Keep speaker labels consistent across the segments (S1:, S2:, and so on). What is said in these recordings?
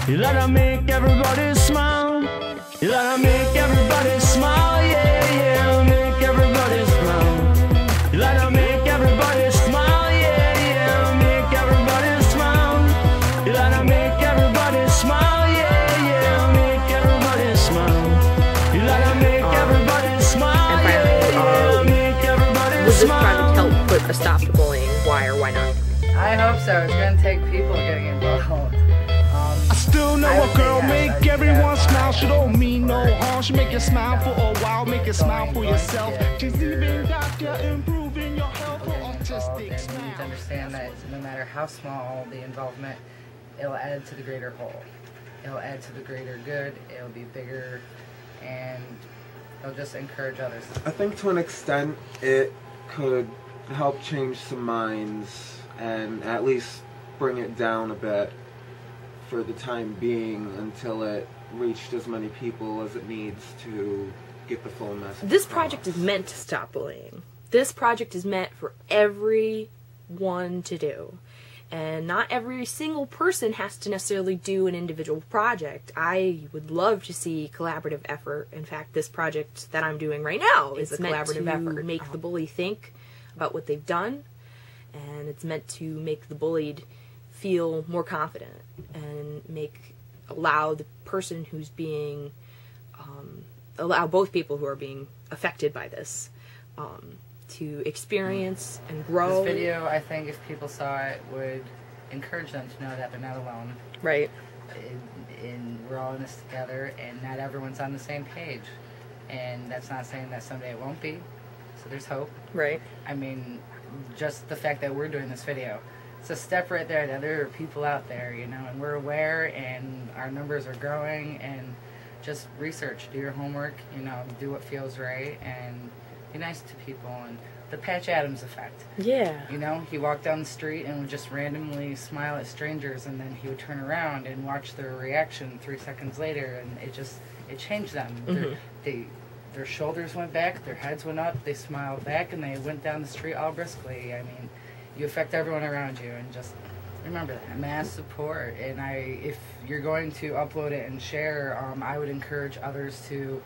S1: You gotta make everybody smile. You gotta make everybody smile, yeah, yeah. Make everybody smile. You gotta make everybody smile, yeah, yeah. Make everybody smile. You gotta make everybody smile, yeah, yeah. Make everybody smile. You gotta make everybody smile,
S2: And
S1: yeah, yeah. Make everybody
S2: Would this
S1: smile.
S2: project help put a stop to bullying? Why or why not?
S3: I hope so. It's going to take people getting involved.
S1: I still know
S3: I
S1: a
S3: would
S1: girl
S3: say yes,
S1: make
S3: I
S1: everyone
S3: think
S1: smile.
S3: that's
S1: She don't mean no harm. She make you smile for a while, make you smile for
S3: Going
S1: yourself.
S3: to
S1: She's even got you improving your health for
S3: involved,
S1: autistic
S3: and you need to
S1: smile.
S3: understand that no matter how small the involvement, it'll add to the greater whole. It'll add to the greater good. It'll be bigger, and it'll just encourage others.
S4: I think to an extent it could help change some minds and at least bring it down a bit for the time being until it reached as many people as it needs to get the full message.
S2: This project is meant to stop bullying. This project is meant for everyone to do. And not every single person has to necessarily do an individual project. I would love to see collaborative effort. In fact, this project that I'm doing right now is a collaborative effort. Make the bully think about what they've done, and it's meant to make the bullied feel more confident and allow the person who's being allow both people who are being affected by this to experience and grow.
S3: This video, I think, if people saw it, would encourage them to know that they're not alone.
S2: Right.
S3: We're all in this together, and not everyone's on the same page. And that's not saying that someday it won't be. So there's hope.
S2: Right.
S3: I mean, just the fact that we're doing this video, it's a step right there that there are people out there, you know, and we're aware, and our numbers are growing. And just research, do your homework, you know, do what feels right, and be nice to people. And the Patch Adams effect.
S2: Yeah.
S3: You know, he walked down the street and would just randomly smile at strangers, and then he would turn around and watch their reaction 3 seconds later, and it changed them.
S2: Mm-hmm.
S3: Their shoulders went back, their heads went up, they smiled back, and they went down the street all briskly. I mean, you affect everyone around you, and just remember that. Mass support. And if you're going to upload it and share, I would encourage others to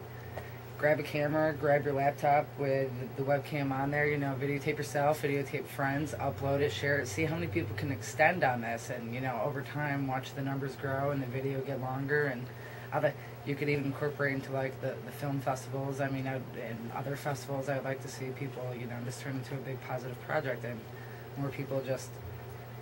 S3: grab a camera, grab your laptop with the webcam on there, you know, videotape yourself, videotape friends, upload it, share it, see how many people can extend on this, and, you know, over time, watch the numbers grow and the video get longer, and you could even incorporate into, like, the film festivals. I mean, and other festivals, I would like to see people, you know, this turn into a big positive project, and more people just,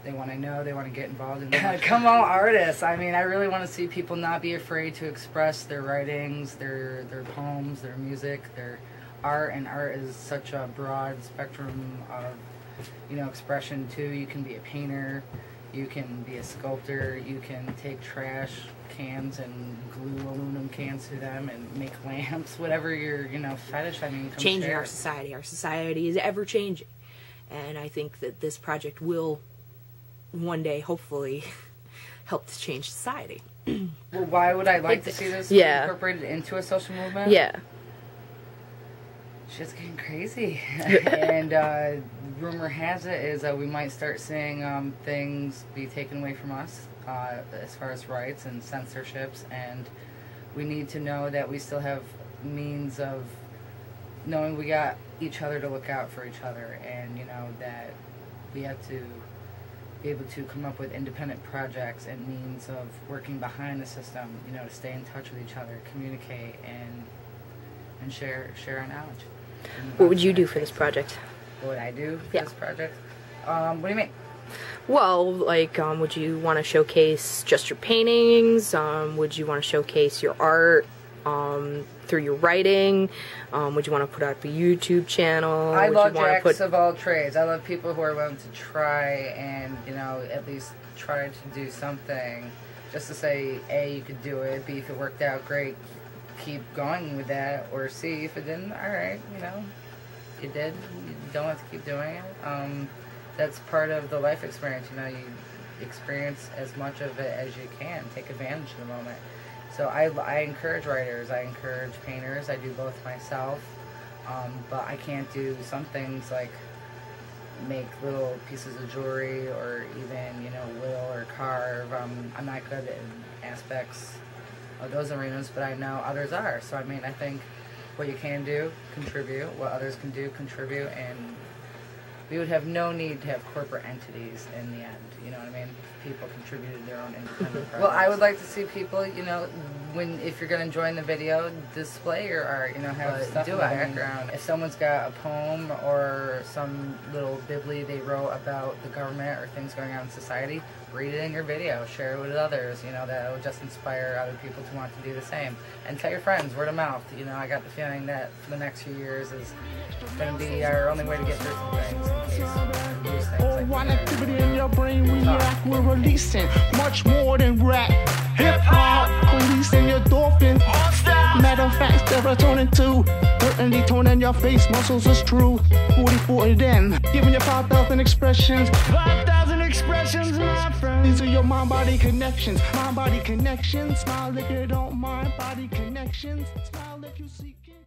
S3: they want to know, they want to get involved in it. Come on, artists. I mean, I really want to see people not be afraid to express their writings, their poems, their music, their art. And art is such a broad spectrum of, you know, expression too. You can be a painter, you can be a sculptor, you can take trash cans and glue aluminum cans to them and make lamps, whatever your, you know, fetish. I mean, come
S2: Changing
S3: share.
S2: our society. Our society is ever changing. And I think that this project will one day, hopefully, help to change society.
S3: Well, why would I like to see this incorporated into a social movement?
S2: Yeah.
S3: Shit's getting crazy. And rumor has it is we might start seeing things be taken away from us as far as rights and censorships, and we need to know that we still have means of knowing we got each other to look out for each other, and, you know, that we have to be able to come up with independent projects and means of working behind the system, you know, to stay in touch with each other, communicate, and share our knowledge.
S2: What would you do for this project?
S3: What would I do for this project? What do you mean?
S2: Well, like, would you want to showcase just your paintings? Would you want to showcase your art through your writing? Would you want to put out a YouTube channel?
S3: I love jacks of all trades. I love people who are willing to try and, you know, at least try to do something. Just to say, A, you could do it. B, if it worked out, great. Keep going with that. Or C, if it didn't, alright, you know. You did. You don't have to keep doing it. That's part of the life experience, you know. You experience as much of it as you can. Take advantage of the moment. So I encourage writers, I encourage painters, I do both myself, but I can't do some things like make little pieces of jewelry or even, you know, whittle or carve. I'm not good in aspects of those arenas, but I know others are. So, I mean, I think what you can do, contribute. What others can do, contribute. And we would have no need to have corporate entities in the end. You know what I mean? People contributed their own independent projects. Well, I would like to see people, you know, if you're going to join the video, display your art, you know, have stuff in the background. If someone's got a poem or some little bibli they wrote about the government or things going on in society, read it in your video, share it with others, you know, that will just inspire other people to want to do the same. And tell your friends, word of mouth. You know, I got the feeling that for the next few years is going to be our only way to get through some things in case we lose things like
S5: One
S3: that.
S5: activity in your brain react, we're releasing much more than rap. Hip hop, releasing your endorphins. Matter of fact, serotonin too. Certainly toning your face muscles is true. 40-40 then, giving you 5,000 expressions.
S1: 5,000 expressions, my friend.
S5: These are your mind-body connections. Mind-body connections. Smile if you don't mind. Body connections. Smile if you seek it.